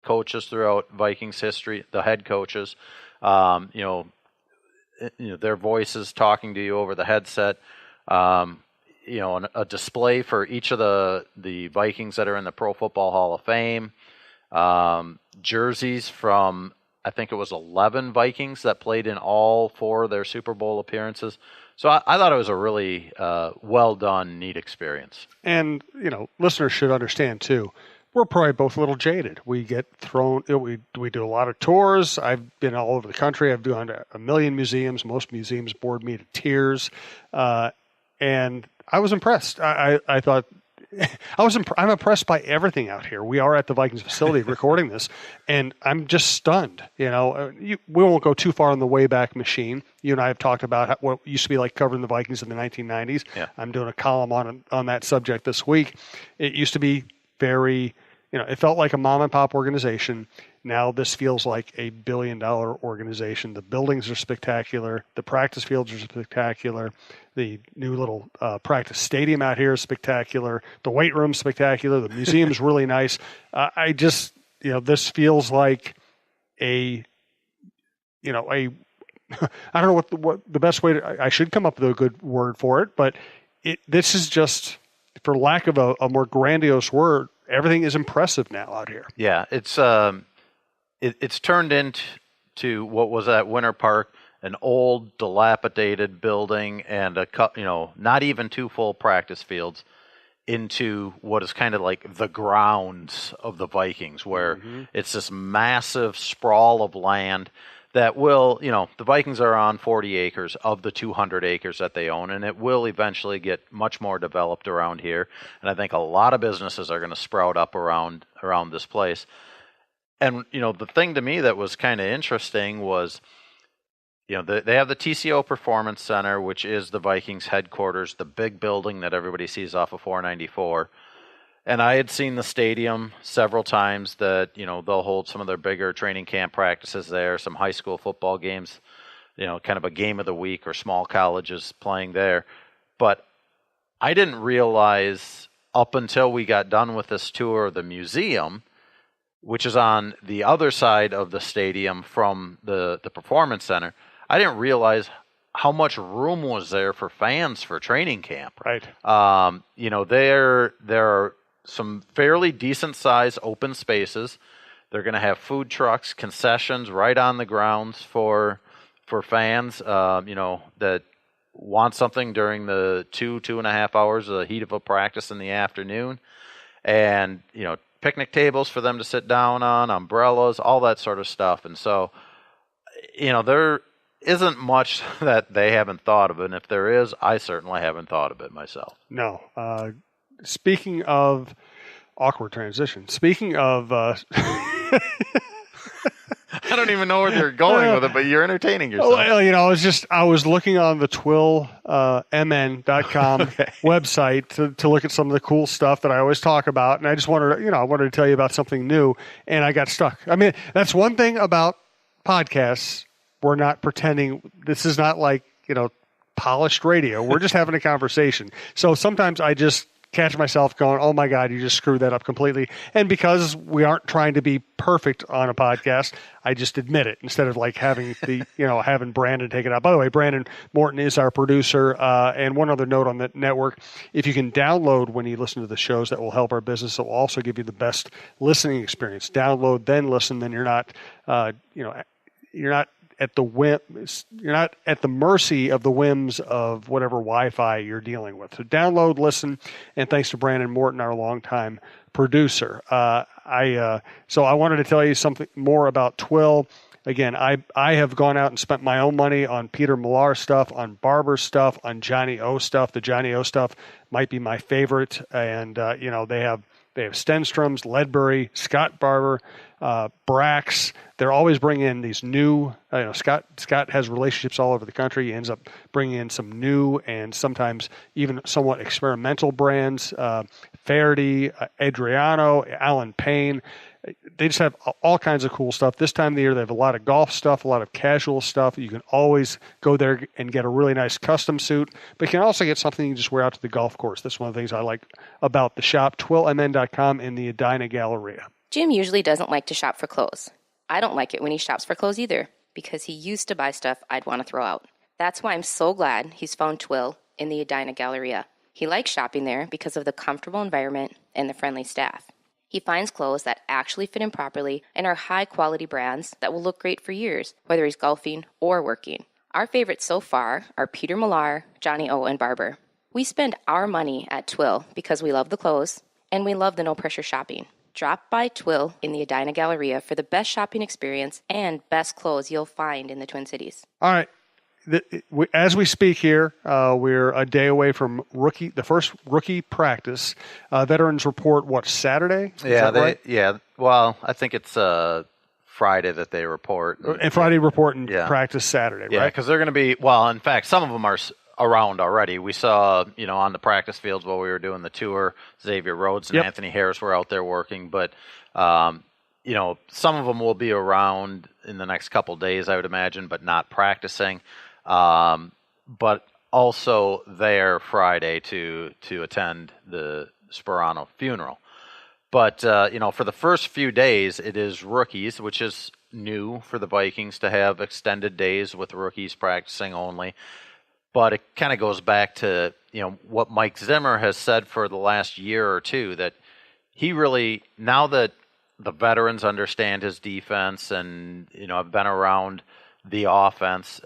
coaches throughout Vikings history, the head coaches, their voices talking to you over the headset, a display for each of the Vikings that are in the Pro Football Hall of Fame, jerseys from, I think it was 11 Vikings that played in all 4 of their Super Bowl appearances. So I thought it was a really well done, neat experience. And, listeners should understand, too, we're probably both a little jaded. We get thrown, we do a lot of tours. I've been all over the country. I've gone to a million museums. Most museums bored me to tears. And I was impressed. I thought, I'm impressed by everything out here. We are at the Vikings facility recording this, and I'm just stunned. We won't go too far on the Wayback Machine. You and I have talked about what it used to be like covering the Vikings in the 1990s. Yeah. I'm doing a column on that subject this week. It used to be very, it felt like a mom and pop organization. Now this feels like a $1 billion organization. The buildings are spectacular. The practice fields are spectacular. The new little practice stadium out here is spectacular. The weight room's spectacular. The museum's really nice. I just, this feels like I don't know what the best way I should come up with a good word for it, but this is just, for lack of a more grandiose word, everything is impressive now out here. Yeah, it's turned into what was at Winter Park, an old, dilapidated building and not even 2 full practice fields, into what is kind of like the grounds of the Vikings, where it's this massive sprawl of land that will, the Vikings are on 40 acres of the 200 acres that they own, and it will eventually get much more developed around here. And I think a lot of businesses are going to sprout up around this place. And, the thing to me that was kind of interesting was, they have the TCO Performance Center, which is the Vikings headquarters, the big building that everybody sees off of 494. And I had seen the stadium several times that, they'll hold some of their bigger training camp practices there, some high school football games, kind of a game of the week or small colleges playing there. But I didn't realize up until we got done with this tour of the museum, which is on the other side of the stadium from the Performance Center, I didn't realize how much room was there for fans for training camp. Right. There are some fairly decent-sized open spaces. They're going to have food trucks, concessions right on the grounds for fans, that want something during the 2.5 hours of the heat of a practice in the afternoon. And, picnic tables for them to sit down on, umbrellas, all that sort of stuff. And so, there isn't much that they haven't thought of. And if there is, I certainly haven't thought of it myself. No. Speaking of awkward transition, speaking of... I don't even know where you're going with it, but you're entertaining yourself. Well, I was looking on the Twill, mn.com website to look at some of the cool stuff that I always talk about. And I just wanted to tell you about something new, and I got stuck. I mean, that's one thing about podcasts. We're not pretending. This is not like, polished radio. We're just having a conversation. So sometimes I just catch myself going, oh my God, you just screwed that up completely. And because we aren't trying to be perfect on a podcast, I just admit it instead of like having having Brandon take it out. By the way, Brandon Morton is our producer. And one other note on the network, if you can download when you listen to the shows, that will help our business. It will also give you the best listening experience. Download, then listen, then you're not at the mercy of the whims of whatever Wi-Fi you're dealing with. So download, listen, and thanks to Brandon Morton, our longtime producer. So I wanted to tell you something more about Twill. Again, I have gone out and spent my own money on Peter Millar stuff, on Barber stuff, on Johnny O stuff. The Johnny O stuff might be my favorite, and they have Stenstrom's, Ledbury, Scott Barber, Brax. They're always bringing in these new, Scott has relationships all over the country. He ends up bringing in some new and sometimes even somewhat experimental brands. Faherty, Adriano, Alan Payne. They just have all kinds of cool stuff. This time of the year, they have a lot of golf stuff, a lot of casual stuff. You can always go there and get a really nice custom suit, but you can also get something you just wear out to the golf course. That's one of the things I like about the shop, twillmn.com in the Edina Galleria. Jim usually doesn't like to shop for clothes. I don't like it when he shops for clothes either, because he used to buy stuff I'd want to throw out. That's why I'm so glad he's found Twill in the Edina Galleria. He likes shopping there because of the comfortable environment and the friendly staff. He finds clothes that actually fit him properly and are high-quality brands that will look great for years, whether he's golfing or working. Our favorites so far are Peter Millar, Johnny O, and Barber. We spend our money at Twill because we love the clothes and we love the no-pressure shopping. Drop by Twill in the Edina Galleria for the best shopping experience and best clothes you'll find in the Twin Cities. All right. As we speak here, we're a day away from the first rookie practice. Veterans report, Saturday? Right? Yeah. Well, I think it's Friday that they report. And Friday report and practice Saturday, right? Yeah, because they're going to be, in fact, some of them are around already. We saw, on the practice fields while we were doing the tour, Xavier Rhodes and Anthony Harris were out there working, but some of them will be around in the next couple of days, I would imagine, but not practicing. But also there Friday to attend the Sparano funeral. But, for the first few days, it is rookies, which is new for the Vikings to have extended days with rookies practicing only. But it kind of goes back to, what Mike Zimmer has said for the last year or two, that he really, now that the veterans understand his defense and, have been around the offense,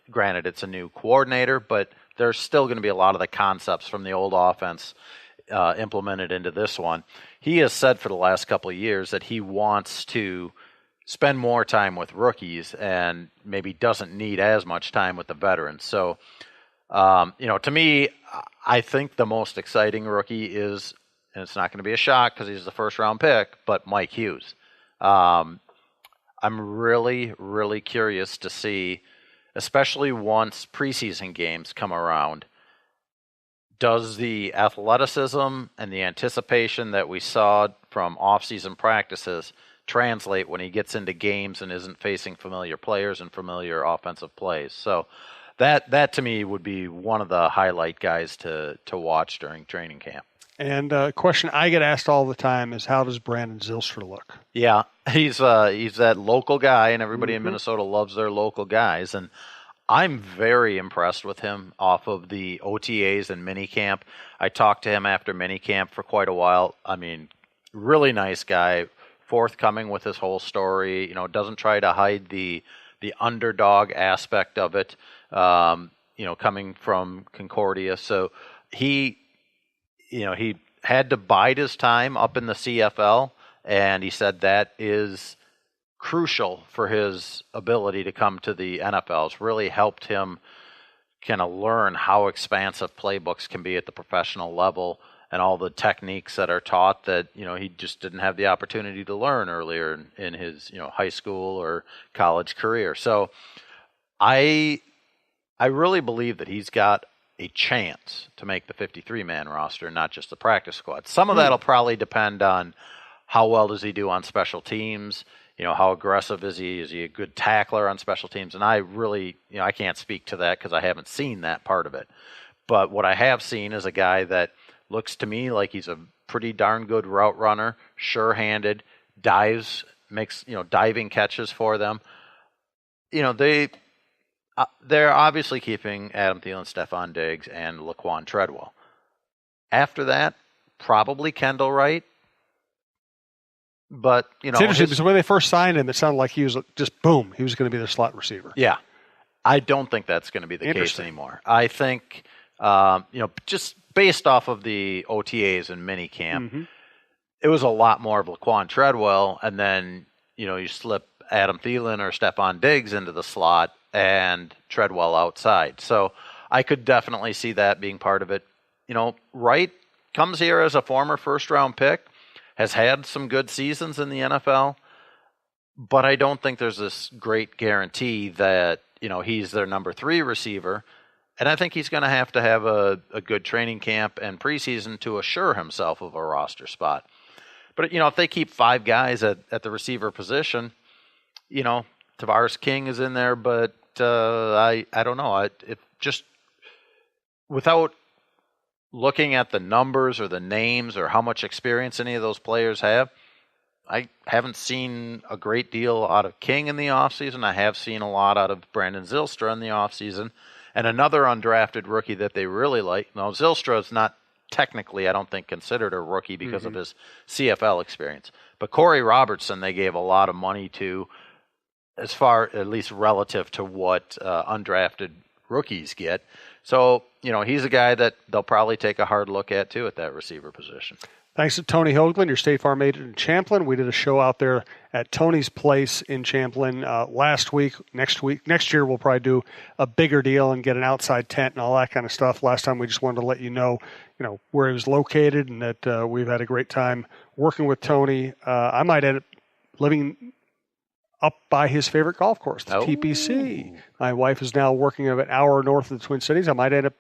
granted it's a new coordinator, but there's still going to be a lot of the concepts from the old offense implemented into this one. He has said for the last couple of years that he wants to spend more time with rookies and maybe doesn't need as much time with the veterans. So, to me, I think the most exciting rookie is, and it's not going to be a shock because he's the first round pick, but Mike Hughes. I'm really, really curious to see, especially once preseason games come around, does the athleticism and the anticipation that we saw from off-season practices translate when he gets into games and isn't facing familiar players and familiar offensive plays? So that to me would be one of the highlight guys to watch during training camp. And a question I get asked all the time is, how does Brandon Zylstra look? Yeah, he's that local guy, and everybody in Minnesota loves their local guys. And I'm very impressed with him off of the OTAs and minicamp. I talked to him after minicamp for quite a while. I mean, really nice guy, forthcoming with his whole story. Doesn't try to hide the underdog aspect of it. Coming from Concordia, so he had to bide his time up in the CFL, and he said that is crucial for his ability to come to the NFL. It's really helped him kind of learn how expansive playbooks can be at the professional level and all the techniques that are taught that, he just didn't have the opportunity to learn earlier in his, high school or college career. So I really believe that he's got a chance to make the 53-man roster, not just the practice squad. Some of that will probably depend on how well does he do on special teams, how aggressive is he? Is he a good tackler on special teams? And I really, I can't speak to that because I haven't seen that part of it. But what I have seen is a guy that looks to me like he's a pretty darn good route runner, sure-handed, dives, makes, diving catches for them. They're obviously keeping Adam Thielen, Stephon Diggs, and Laquan Treadwell. After that, probably Kendall Wright. But, it's interesting because when they first signed him, it sounded like he was just, boom, he was going to be their slot receiver. Yeah. I don't think that's going to be the case anymore. I think, just based off of the OTAs and minicamp, it was a lot more of Laquan Treadwell, and then, you slip Adam Thielen or Stephon Diggs into the slot, and Treadwell outside. So I could definitely see that being part of it. Wright comes here as a former first-round pick, has had some good seasons in the NFL, but I don't think there's this great guarantee that, he's their number 3 receiver. And I think he's going to have a good training camp and preseason to assure himself of a roster spot. But, if they keep 5 guys at the receiver position, Tavares King is in there, but I don't know. If just without looking at the numbers or the names or how much experience any of those players have, I haven't seen a great deal out of King in the offseason. I have seen a lot out of Brandon Zylstra in the offseason. And another undrafted rookie that they really like. Now, Zylstra is not technically, I don't think, considered a rookie because of his CFL experience. But Corey Robertson, they gave a lot of money to, as far, at least relative to what undrafted rookies get. So, he's a guy that they'll probably take a hard look at, too, at that receiver position. Thanks to Tony Hoaglund, your State Farm agent in Champlin. We did a show out there at Tony's place in Champlin last week. Next year, we'll probably do a bigger deal and get an outside tent and all that kind of stuff. Last time, we just wanted to let you know where he was located and that we've had a great time working with Tony. I might end up living up by his favorite golf course, the TPC. My wife is now working an hour north of the Twin Cities. I might end up,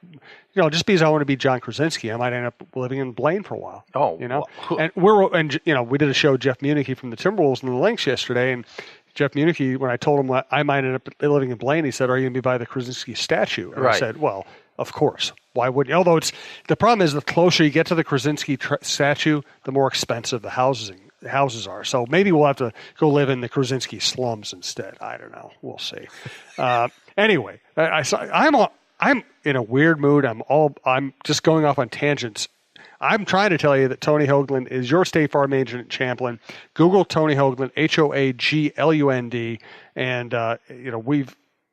just because I want to be John Krasinski, I might end up living in Blaine for a while. And we did a show, Jeff Muniche from the Timberwolves and the Lynx yesterday, and Jeff Muniche, when I told him I might end up living in Blaine, he said, "Are you going to be by the Krasinski statue?" And I said, "Well, of course. Why wouldn't you?" Although the problem is, the closer you get to the Krasinski statue, the more expensive the houses are. So maybe we'll have to go live in the Krasinski slums instead. I don't know. We'll see. Anyway, I'm in a weird mood. I'm just going off on tangents. I'm trying to tell you that Tony Hoaglund is your State Farm agent in Champlin. Google Tony Hoaglund, Hoaglund, and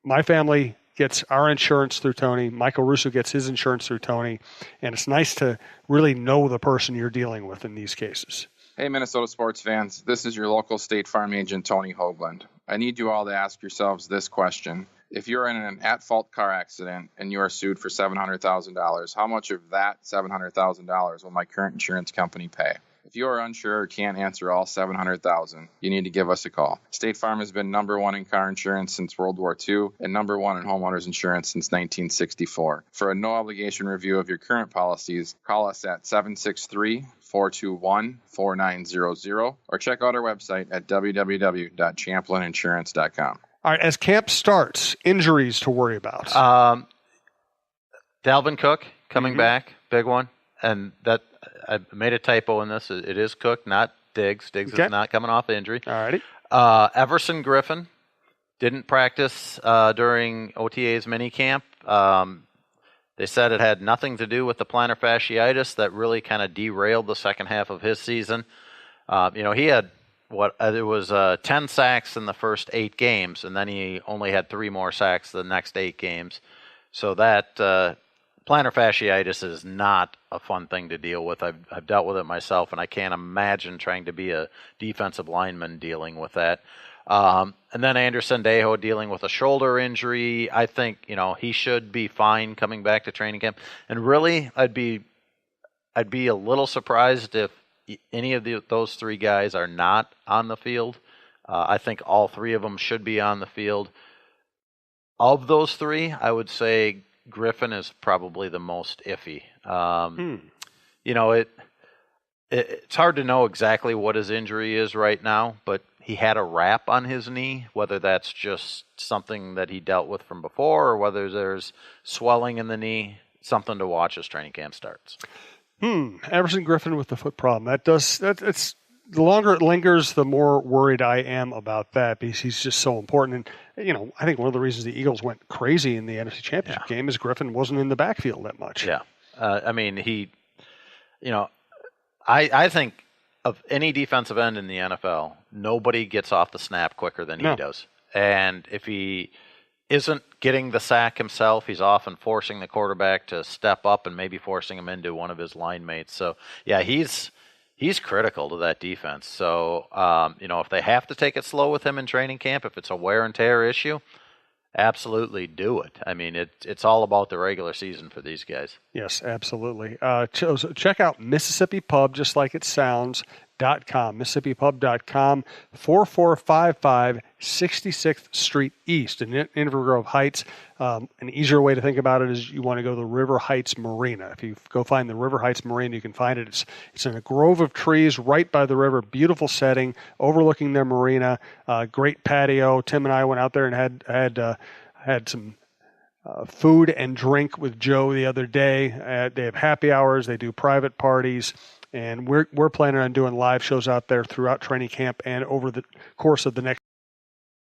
my family gets our insurance through Tony. Michael Russo gets his insurance through Tony, and it's nice to really know the person you're dealing with in these cases. Hey, Minnesota sports fans. This is your local State Farm agent, Tony Hoaglund. I need you all to ask yourselves this question. If you're in an at-fault car accident and you are sued for $700,000, how much of that $700,000 will my current insurance company pay? If you are unsure or can't answer all $700,000, you need to give us a call. State Farm has been number one in car insurance since World War II and number one in homeowners insurance since 1964. For a no-obligation review of your current policies, call us at 763-421-4900 or check out our website at www.champlininsurance.com. All right, as camp starts, injuries to worry about. Dalvin Cook coming back, big one. And that I made a typo in this. It is Cook, not Diggs. Diggs is not coming off injury. All righty. Everson Griffin didn't practice during OTA's minicamp. They said it had nothing to do with the plantar fasciitis that really kind of derailed the second half of his season. He had 10 sacks in the first 8 games, and then he only had 3 more sacks the next 8 games. So that plantar fasciitis is not a fun thing to deal with. I've dealt with it myself, and I can't imagine trying to be a defensive lineman dealing with that. And then Anderson Dejo dealing with a shoulder injury. I think he should be fine coming back to training camp. And really, I'd be a little surprised if any of those 3 guys are not on the field. I think all 3 of them should be on the field. Of those 3, I would say Griffin is probably the most iffy. It's hard to know exactly what his injury is right now, but he had a wrap on his knee, whether that's just something that he dealt with from before or whether there's swelling in the knee. Something to watch as training camp starts. Everson Griffin with the foot problem. It's the longer it lingers, the more worried I am about that because he's just so important. And, I think one of the reasons the Eagles went crazy in the NFC Championship game is Griffin wasn't in the backfield that much. Yeah. I think of any defensive end in the NFL, nobody gets off the snap quicker than he does. And if he isn't getting the sack himself, he's often forcing the quarterback to step up and maybe forcing him into one of his line mates. So, yeah, he's critical to that defense. So, if they have to take it slow with him in training camp, if it's a wear and tear issue, absolutely do it. I mean, it's all about the regular season for these guys. Yes, absolutely. So check out Mississippi Pub, just like it sounds, .com, MississippiPub.com, 4455 66th Street East in Inver Grove Heights. An easier way to think about it is you want to go to the River Heights Marina. If you go find the River Heights Marina, you can find it. It's in a grove of trees right by the river, beautiful setting, overlooking their marina, great patio. Tim and I went out there and had some food and drink with Joe the other day. They have happy hours. They do private parties. And we're planning on doing live shows out there throughout training camp and over the course of the next